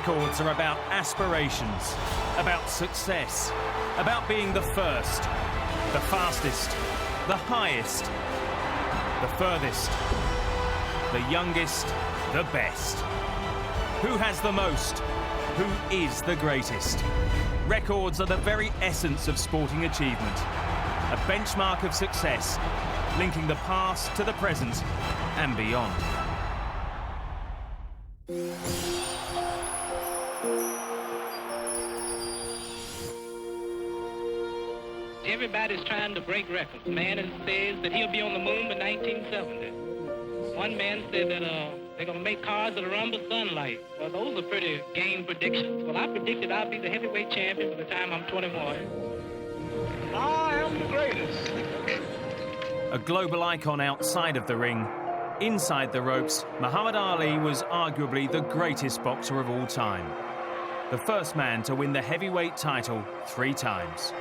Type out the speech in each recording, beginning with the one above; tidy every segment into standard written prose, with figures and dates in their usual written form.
Records are about aspirations, about success, about being the first, the fastest, the highest, the furthest, the youngest, the best. Who has the most? Who is the greatest? Records are the very essence of sporting achievement. A benchmark of success, linking the past to the present and beyond. Everybody's trying to break records. Man says that he'll be on the moon by 1970. One man said that they're going to make cars that'll run by sunlight. Well, those are pretty game predictions. Well, I predicted I'll be the heavyweight champion by the time I'm 21. I am the greatest. A global icon outside of the ring, inside the ropes, Muhammad Ali was arguably the greatest boxer of all time. The first man to win the heavyweight title 3 times.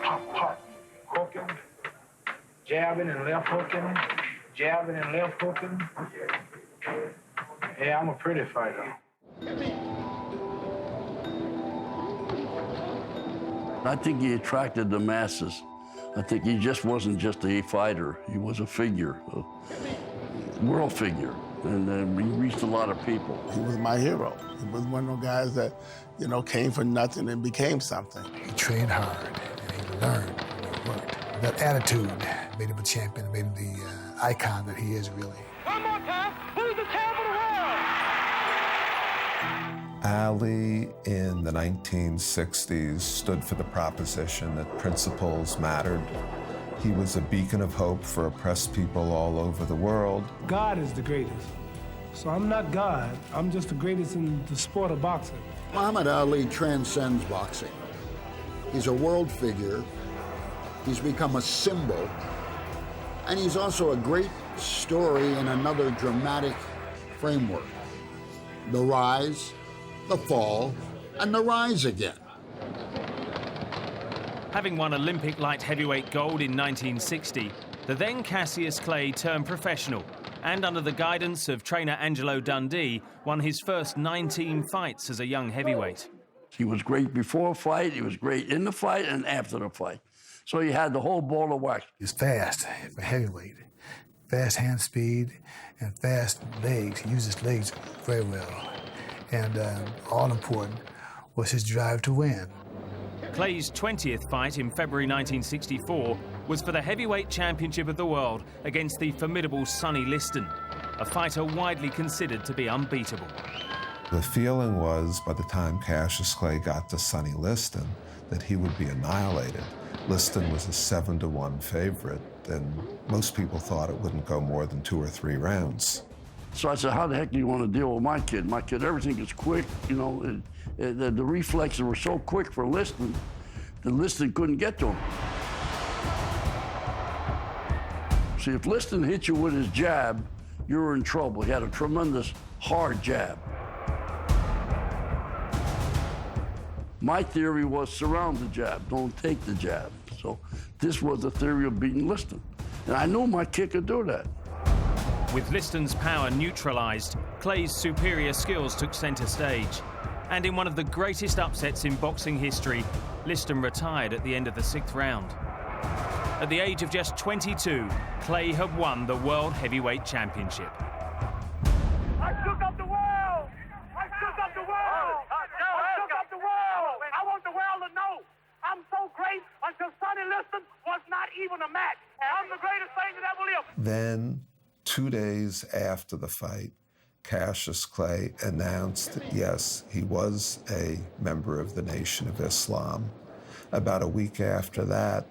Pop, pop, hooking, jabbing and left hooking, jabbing and left hooking. Yeah, I'm a pretty fighter. I think he attracted the masses. I think he just wasn't just a fighter. He was a figure, a world figure, and he reached a lot of people. He was my hero. He was one of those guys that, you know, came for nothing and became something. He trained hard, and he learned, and he worked. That attitude made him a champion, made him the icon that he is really. One more time, who's the champ of the world? Ali in the 1960s stood for the proposition that principles mattered. He was a beacon of hope for oppressed people all over the world. God is the greatest. So I'm not God, I'm just the greatest in the sport of boxing. Muhammad Ali transcends boxing. He's a world figure. He's become a symbol. And he's also a great story in another dramatic framework. The rise, the fall, and the rise again. Having won Olympic light heavyweight gold in 1960, the then Cassius Clay turned professional and, under the guidance of trainer Angelo Dundee, won his first 19 fights as a young heavyweight. He was great before a fight, he was great in the fight and after the fight. So he had the whole ball of wax. He was fast for heavyweight, fast hand speed and fast legs. He used his legs very well. And all important was his drive to win. Clay's 20th fight in February 1964 was for the heavyweight championship of the world against the formidable Sonny Liston, a fighter widely considered to be unbeatable. The feeling was, by the time Cassius Clay got to Sonny Liston, that he would be annihilated. Liston was a 7-1 favorite, and most people thought it wouldn't go more than 2 or 3 rounds. So I said, how the heck do you want to deal with my kid? My kid, everything is quick, you know, the reflexes were so quick for Liston, that Liston couldn't get to him. See, if Liston hit you with his jab, you were in trouble. He had a tremendous, hard jab. My theory was surround the jab, don't take the jab. So this was the theory of beating Liston. And I knew my kid could do that. With Liston's power neutralized, Clay's superior skills took center stage. And in one of the greatest upsets in boxing history, Liston retired at the end of the 6th round. At the age of just 22, Clay had won the World Heavyweight Championship. I shook up the world! I shook up the world! I shook up the world! I want the world to know I'm so great until Sonny Liston was not even a match. I'm the greatest thing that ever lived. Then, 2 days after the fight, Cassius Clay announced that, yes, he was a member of the Nation of Islam. About a week after that,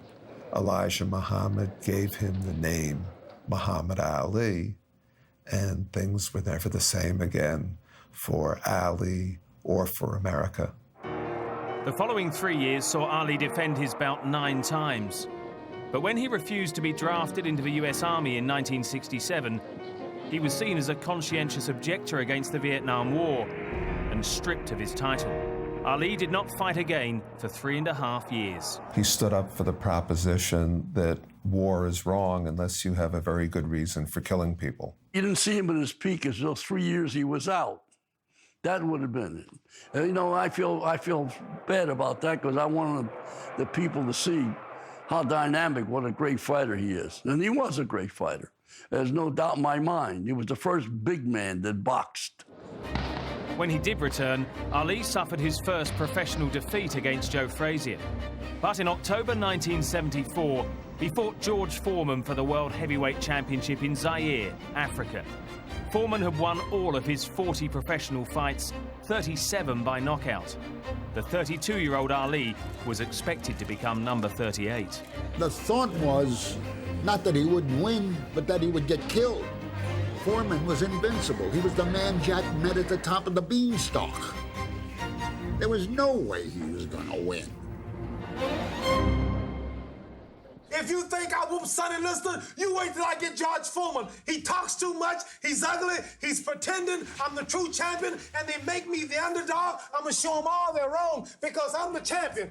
Elijah Muhammad gave him the name Muhammad Ali, and things were never the same again for Ali or for America. The following 3 years saw Ali defend his belt 9 times. But when he refused to be drafted into the US Army in 1967, he was seen as a conscientious objector against the Vietnam War and stripped of his title. Ali did not fight again for 3.5 years. He stood up for the proposition that war is wrong unless you have a very good reason for killing people. You didn't see him at his peak until 3 years he was out. That would have been it. And, you know, I feel bad about that because I wanted the people to see how dynamic, what a great fighter he is. And he was a great fighter. There's no doubt in my mind. He was the first big man that boxed. When he did return, Ali suffered his first professional defeat against Joe Frazier. But in October 1974, he fought George Foreman for the World Heavyweight Championship in Zaire, Africa. Foreman had won all of his 40 professional fights, 37 by knockout. The 32-year-old Ali was expected to become number 38. The thought was not that he wouldn't win, but that he would get killed. Foreman was invincible. He was the man Jack met at the top of the beanstalk. There was no way he was going to win. If you think I whoop Sonny Liston, you wait till I get George Foreman. He talks too much, he's ugly, he's pretending I'm the true champion, and they make me the underdog. I'm gonna show them all they're wrong because I'm the champion.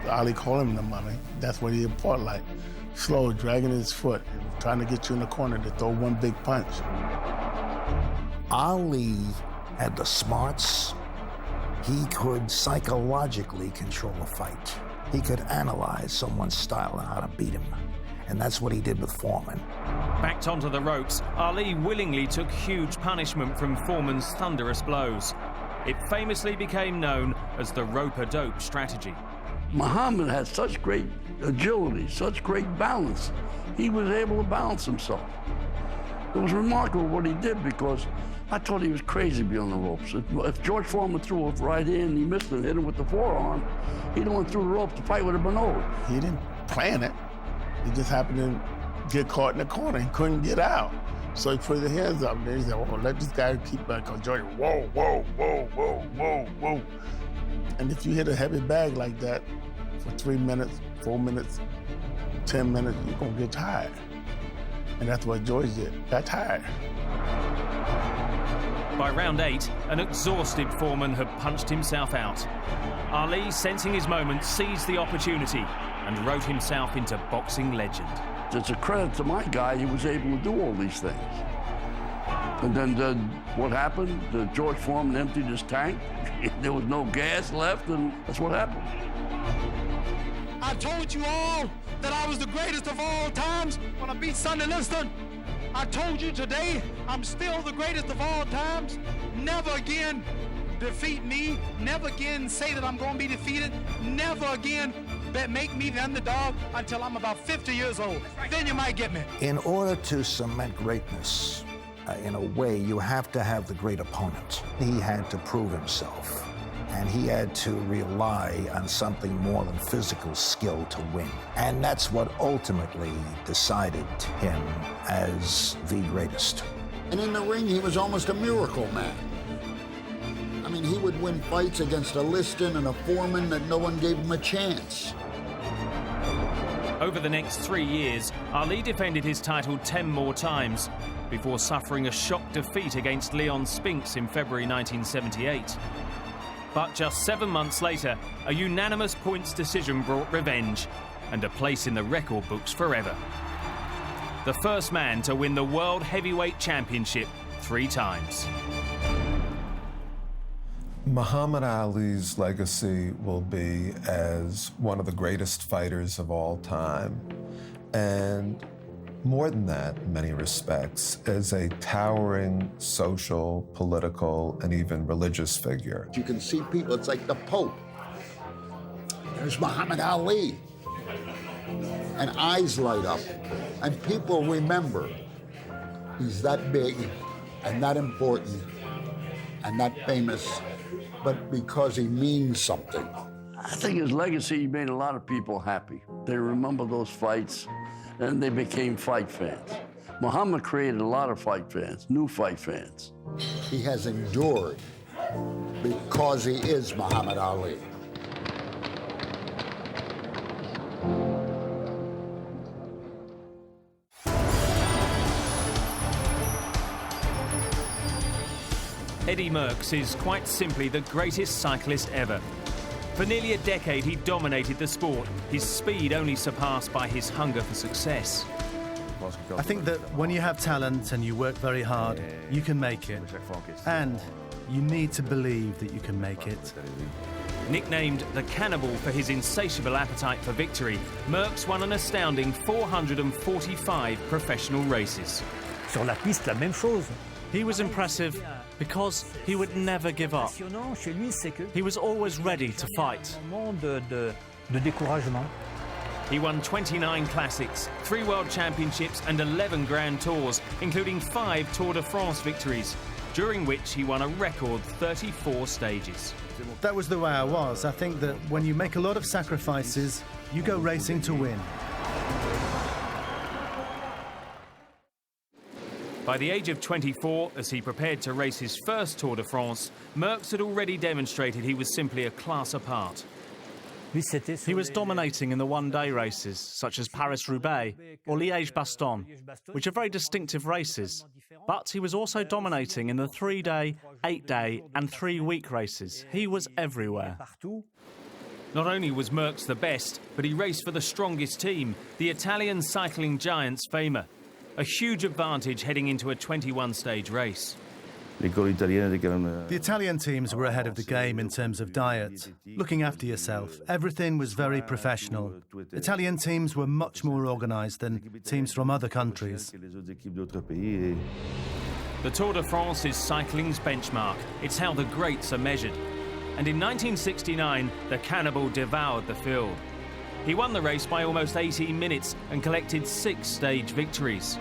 Ali called him the mummy. That's what he fought like. Slow, dragging his foot, trying to get you in the corner to throw one big punch. Ali had the smarts. He could psychologically control a fight. He could analyze someone's style and how to beat him. And that's what he did with Foreman. Backed onto the ropes, Ali willingly took huge punishment from Foreman's thunderous blows. It famously became known as the rope-a-dope strategy. Muhammad had such great agility, such great balance. He was able to balance himself. It was remarkable what he did because I thought he was crazy to be on the ropes. If George Foreman threw a right hand and he missed it and hit him with the forearm, he'd have went through the ropes, the fight would have been over. He didn't plan it. He just happened to get caught in the corner. He couldn't get out. So he put his hands up and he said, oh, let this guy keep back. Because George, whoa, whoa, whoa, whoa, whoa, whoa. And if you hit a heavy bag like that for 3 minutes, 4 minutes, 10 minutes, you're going to get tired. And that's what George did, got tired. By round 8, an exhausted Foreman had punched himself out. Ali, sensing his moment, seized the opportunity and wrote himself into boxing legend. It's a credit to my guy, he was able to do all these things. And then what happened? George Foreman emptied his tank. There was no gas left, and that's what happened. I told you all that I was the greatest of all times when I beat Sonny Liston. I told you today I'm still the greatest of all times. Never again defeat me. Never again say that I'm going to be defeated. Never again make me the underdog until I'm about 50 years old. Then you might get me. In order to cement greatness, in a way, you have to have the great opponent. He had to prove himself. And he had to rely on something more than physical skill to win. And that's what ultimately decided him as the greatest. And in the ring, he was almost a miracle man. I mean, he would win fights against a Liston and a Foreman that no one gave him a chance. Over the next 3 years, Ali defended his title 10 more times before suffering a shock defeat against Leon Spinks in February 1978. But just 7 months later, a unanimous points decision brought revenge and a place in the record books forever. The first man to win the World Heavyweight Championship 3 times. Muhammad Ali's legacy will be as one of the greatest fighters of all time. And more than that, in many respects, as a towering social, political, and even religious figure. You can see people, it's like the Pope. There's Muhammad Ali. And eyes light up. And people remember he's that big and that important and that famous, but because he means something. I think his legacy made a lot of people happy. They remember those fights, and they became fight fans. Muhammad created a lot of fight fans, new fight fans. He has endured because he is Muhammad Ali. Eddie Merckx is quite simply the greatest cyclist ever. For nearly a decade, he dominated the sport, his speed only surpassed by his hunger for success. I think that when you have talent and you work very hard, you can make it. And you need to believe that you can make it. Nicknamed the Cannibal for his insatiable appetite for victory, Merckx won an astounding 445 professional races. Sur la piste, la même chose. He was impressive because he would never give up. He was always ready to fight. He won 29 classics, 3 World Championships and 11 Grand Tours, including 5 Tour de France victories, during which he won a record 34 stages. That was the way I was. I think that when you make a lot of sacrifices, you go racing to win. By the age of 24, as he prepared to race his first Tour de France, Merckx had already demonstrated he was simply a class apart. He was dominating in the one-day races, such as Paris-Roubaix or Liège-Bastogne, which are very distinctive races. But he was also dominating in the 3-day, 8-day and 3-week races. He was everywhere. Not only was Merckx the best, but he raced for the strongest team, the Italian cycling giants FEMA. A huge advantage heading into a 21-stage race. The Italian teams were ahead of the game in terms of diet, looking after yourself. Everything was very professional. Italian teams were much more organised than teams from other countries. The Tour de France is cycling's benchmark. It's how the greats are measured. And in 1969, the Cannibal devoured the field. He won the race by almost 18 minutes and collected 6 stage victories.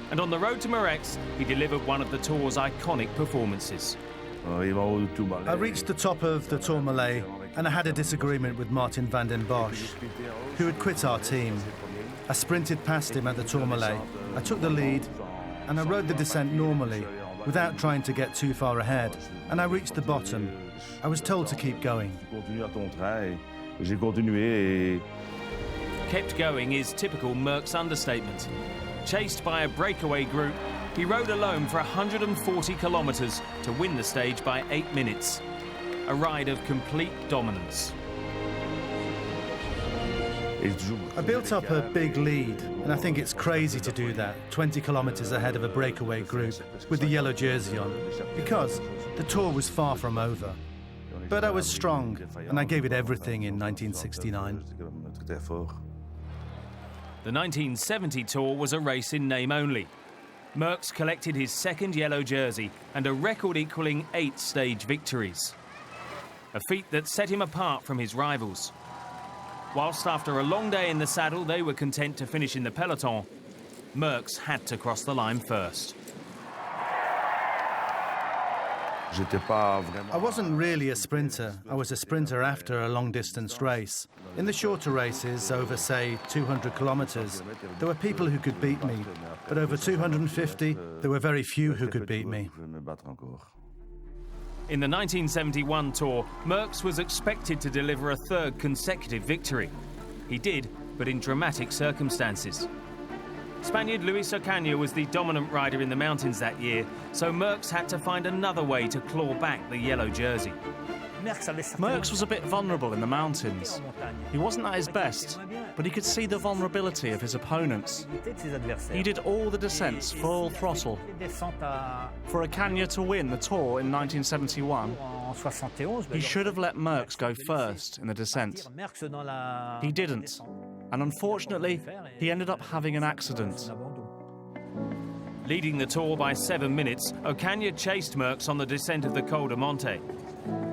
And on the road to Merckx, he delivered one of the Tour's iconic performances. I reached the top of the Tourmalet and I had a disagreement with Martin van den Bosch, who had quit our team. I sprinted past him at the Tourmalet. I took the lead and I rode the descent normally, without trying to get too far ahead. And I reached the bottom. I was told to keep going. Kept going is typical Merckx understatement. Chased by a breakaway group, he rode alone for 140 kilometres to win the stage by 8 minutes. A ride of complete dominance. I built up a big lead, and I think it's crazy to do that, 20 kilometres ahead of a breakaway group with the yellow jersey on, because the Tour was far from over. But I was strong, and I gave it everything in 1969. The 1970 Tour was a race in name only. Merckx collected his second yellow jersey and a record-equalling 8 stage victories. A feat that set him apart from his rivals. Whilst after a long day in the saddle they were content to finish in the peloton, Merckx had to cross the line first. I wasn't really a sprinter. I was a sprinter after a long-distance race. In the shorter races, over, say, 200 kilometres, there were people who could beat me. But over 250, there were very few who could beat me. In the 1971 Tour, Merckx was expected to deliver a 3rd consecutive victory. He did, but in dramatic circumstances. Spaniard Luis Ocaña was the dominant rider in the mountains that year, so Merckx had to find another way to claw back the yellow jersey. Merckx was a bit vulnerable in the mountains. He wasn't at his best, but he could see the vulnerability of his opponents. He did all the descents full throttle. For Ocaña to win the Tour in 1971, he should have let Merckx go first in the descent. He didn't, and unfortunately, he ended up having an accident. Leading the Tour by 7 minutes, Ocaña chased Merckx on the descent of the Col de Monte.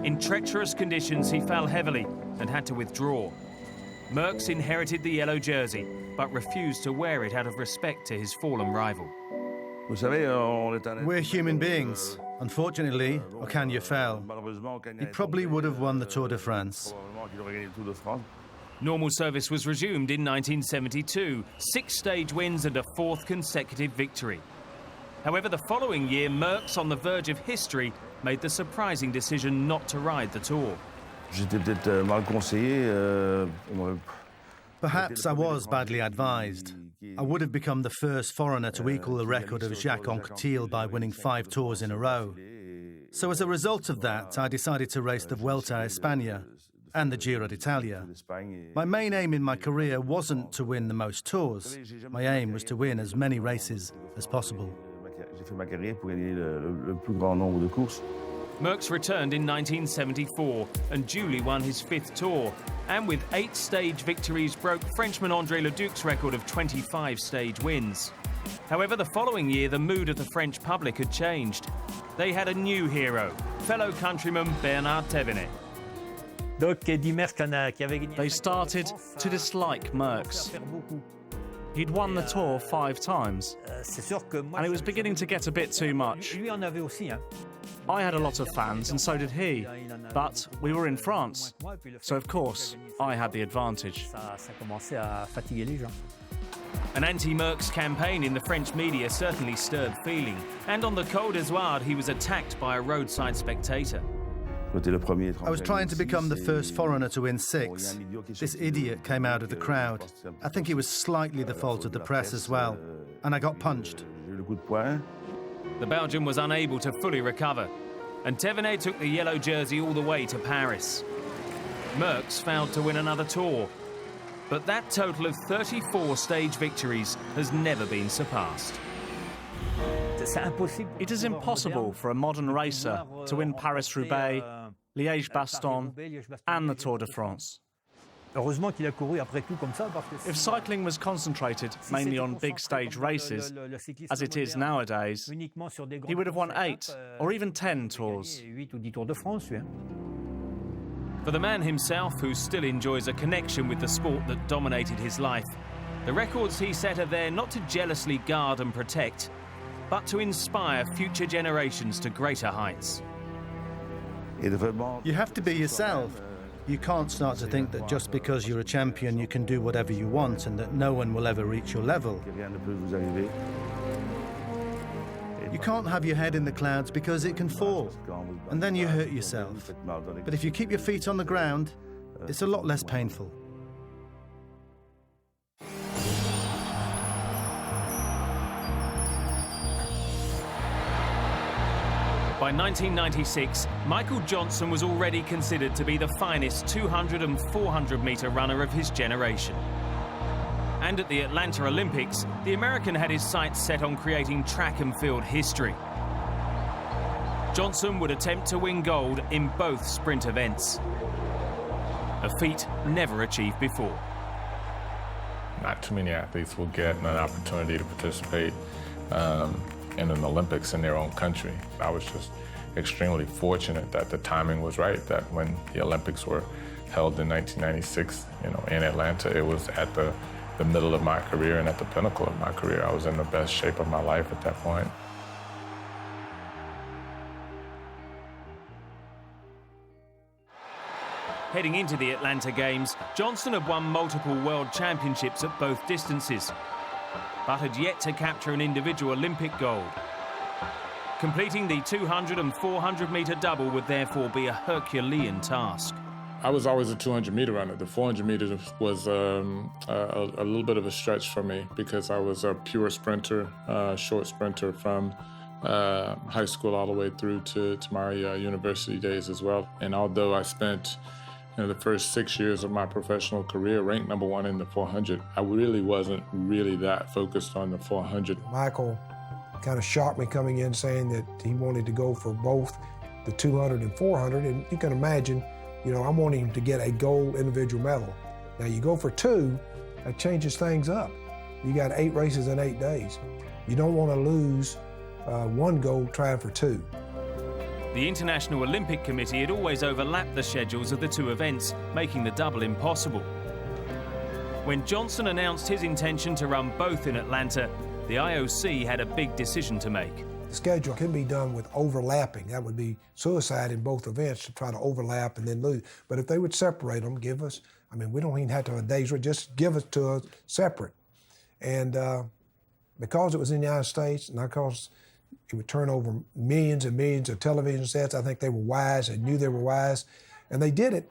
In treacherous conditions, he fell heavily and had to withdraw. Merckx inherited the yellow jersey, but refused to wear it out of respect to his fallen rival. We're human beings. Unfortunately, Ocaña fell. He probably would have won the Tour de France. Normal service was resumed in 1972, 6 stage wins and a 4th consecutive victory. However, the following year, Merckx, on the verge of history, made the surprising decision not to ride the Tour. Perhaps I was badly advised. I would have become the first foreigner to equal the record of Jacques Anquetil by winning 5 Tours in a row. So as a result of that, I decided to race the Vuelta a España. and the Giro d'Italia. My main aim in my career wasn't to win the most tours. My aim was to win as many races as possible. Merckx returned in 1974 and duly won his 5th Tour, and with 8 stage victories broke Frenchman André Leduc's record of 25 stage wins. However, the following year the mood of the French public had changed. They had a new hero, fellow countryman Bernard Thévenet. They started to dislike Merckx. He'd won the Tour 5 times, and it was beginning to get a bit too much. I had a lot of fans, and so did he, but we were in France, so of course I had the advantage. An anti-Merckx campaign in the French media certainly stirred feeling, and on the Col d'Izoard he was attacked by a roadside spectator. I was trying to become the first foreigner to win 6. This idiot came out of the crowd. I think it was slightly the fault of the press as well, and I got punched. The Belgian was unable to fully recover, and Thévenet took the yellow jersey all the way to Paris. Merckx failed to win another Tour, but that total of 34 stage victories has never been surpassed. It is impossible for a modern racer to win Paris-Roubaix, Liège-Bastogne and the Tour de France. If cycling was concentrated mainly on big stage races, as it is nowadays, he would have won 8 or even 10 tours. For the man himself, who still enjoys a connection with the sport that dominated his life, the records he set are there not to jealously guard and protect, but to inspire future generations to greater heights. You have to be yourself. You can't start to think that just because you're a champion you can do whatever you want and that no one will ever reach your level. You can't have your head in the clouds because it can fall, and then you hurt yourself. But if you keep your feet on the ground, it's a lot less painful. By 1996, Michael Johnson was already considered to be the finest 200 and 400 metre runner of his generation. And at the Atlanta Olympics, the American had his sights set on creating track and field history. Johnson would attempt to win gold in both sprint events, a feat never achieved before. Not too many athletes will get an opportunity to participate in an Olympics in their own country. I was just extremely fortunate that the timing was right, that when the Olympics were held in 1996, in Atlanta, it was at the middle of my career and at the pinnacle of my career. I was in the best shape of my life at that point. Heading into the Atlanta Games, Johnson had won multiple world championships at both distances, but had yet to capture an individual Olympic gold. Completing the 200 and 400 metre double would therefore be a Herculean task. I was always a 200-meter runner. The 400 meters was a little bit of a stretch for me because I was a pure sprinter, short sprinter from high school all the way through to my university days as well. And although I spent the first 6 years of my professional career ranked #1 in the 400, I really wasn't that focused on the 400. Michael kind of shocked me coming in saying that he wanted to go for both the 200 and 400, and you can imagine, I'm wanting him to get a gold individual medal. Now you go for 2, that changes things up. You got 8 races in 8 days. You don't want to lose 1 gold trying for 2. The International Olympic Committee had always overlapped the schedules of the 2 events, making the double impossible. When Johnson announced his intention to run both in Atlanta, the IOC had a big decision to make. The schedule can be done with overlapping. That would be suicide in both events to try to overlap and then lose. But if they would separate them, give us, we don't even have to have a day's race, just give it to us separate. And because it was in the United States, and because it would turn over millions and millions of television sets, I think they were wise and knew they were wise, and they did it.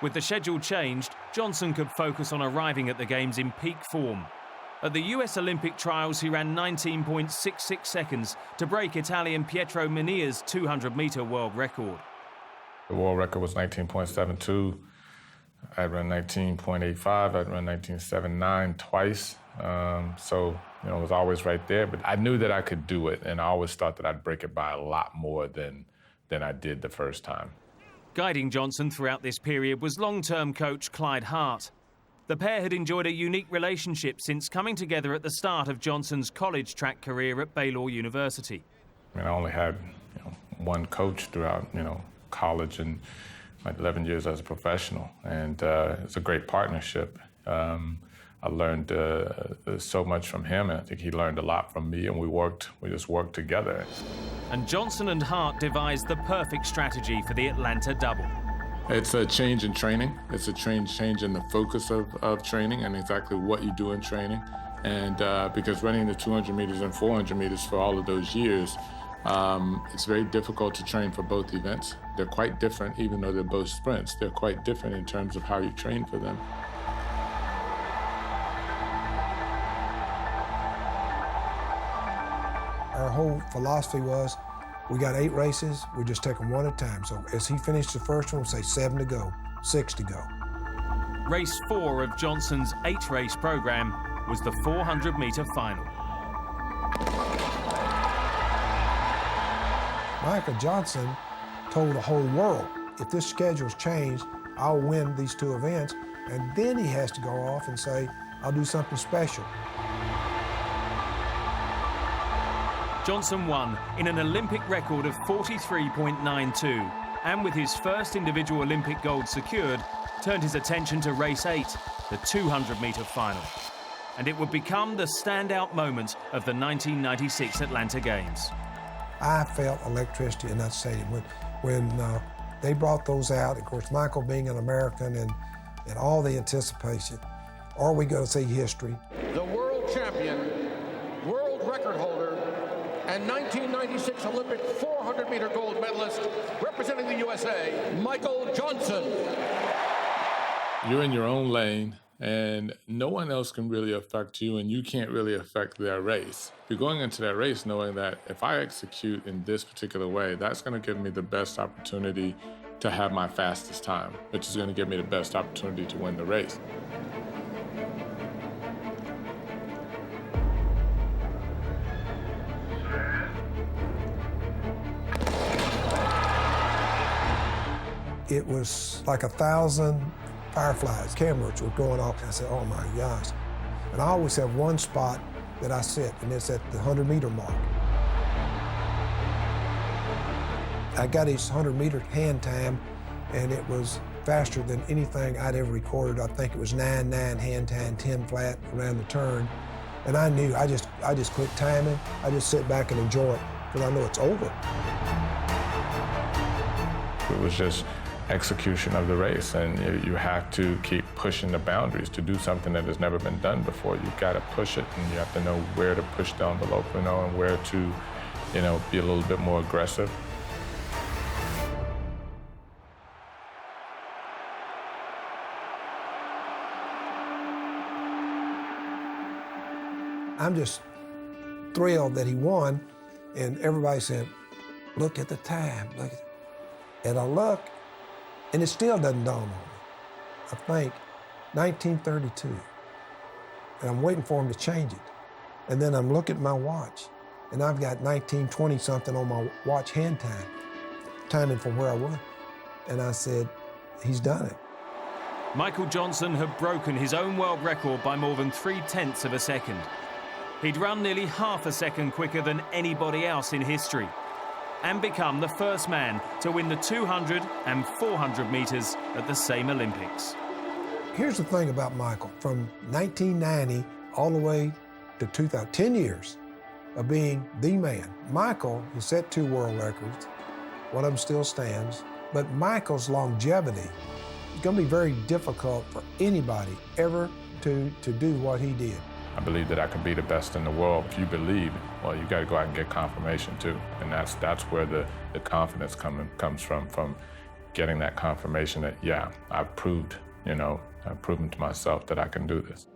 With the schedule changed, Johnson could focus on arriving at the Games in peak form. At the US Olympic trials, he ran 19.66 seconds to break Italian Pietro Minia's 200-metre world record. The world record was 19.72. I'd run 19.85. I'd run 19.79 twice. So, it was always right there. But I knew that I could do it, and I always thought that I'd break it by a lot more than I did the first time. Guiding Johnson throughout this period was long-term coach Clyde Hart. The pair had enjoyed a unique relationship since coming together at the start of Johnson's college track career at Baylor University. I only had one coach throughout college and my 11 years as a professional, and it's a great partnership. I learned so much from him, and I think he learned a lot from me, and we just worked together. And Johnson and Hart devised the perfect strategy for the Atlanta double. It's a change in training. It's a change in the focus of training and exactly what you do in training. And because running the 200 meters and 400 meters for all of those years, it's very difficult to train for both events. They're quite different, even though they're both sprints. They're quite different in terms of how you train for them. Our whole philosophy was, we got 8 races, we just take them one at a time. So as he finished the first one, say 7 to go, 6 to go. Race 4 of Johnson's 8-race program was the 400-meter final. Michael Johnson told the whole world, if this schedule's changed, I'll win these 2 events. And then he has to go off and say, I'll do something special. Johnson won in an Olympic record of 43.92, and with his first individual Olympic gold secured, turned his attention to race 8, the 200-meter final. And it would become the standout moment of the 1996 Atlanta Games. I felt electricity in that stadium. When they brought those out, of course, Michael being an American and all the anticipation, are we going to see history? The world champion, world record holder, and 1996 Olympic 400-meter gold medalist representing the USA, Michael Johnson. You're in your own lane, and no one else can really affect you, and you can't really affect their race. You're going into that race knowing that if I execute in this particular way, that's going to give me the best opportunity to have my fastest time, which is going to give me the best opportunity to win the race. It was like 1,000 fireflies, cameras were going off. I said, oh my gosh. And I always have one spot that I sit, and it's at the 100-meter mark. I got his 100-meter hand time, and it was faster than anything I'd ever recorded. I think it was 9.9 hand time, 10 flat around the turn. And I knew, I just quit timing. I just sit back and enjoy it, because I know it's over. It was just execution of the race, and you have to keep pushing the boundaries to do something that has never been done before. You've got to push it, and you have to know where to push the envelope, and where to, be a little bit more aggressive. I'm just thrilled that he won, and everybody said, look at the time, look. And I look, and it still doesn't dawn on me. I think 1932, and I'm waiting for him to change it. And then I'm looking at my watch, and I've got 1920 something on my watch hand time, timing from where I was. And I said, he's done it. Michael Johnson had broken his own world record by more than 0.3 of a second. He'd run nearly half a second quicker than anybody else in history, and become the first man to win the 200 and 400 meters at the same Olympics. Here's the thing about Michael. From 1990 all the way to 2000, 10 years of being the man. Michael has set 2 world records. One of them still stands. But Michael's longevity is going to be very difficult for anybody ever to do what he did. I believe that I can be the best in the world. If you believe, well, you got to go out and get confirmation too. And that's where the confidence comes from getting that confirmation that, yeah, I've proven to myself that I can do this.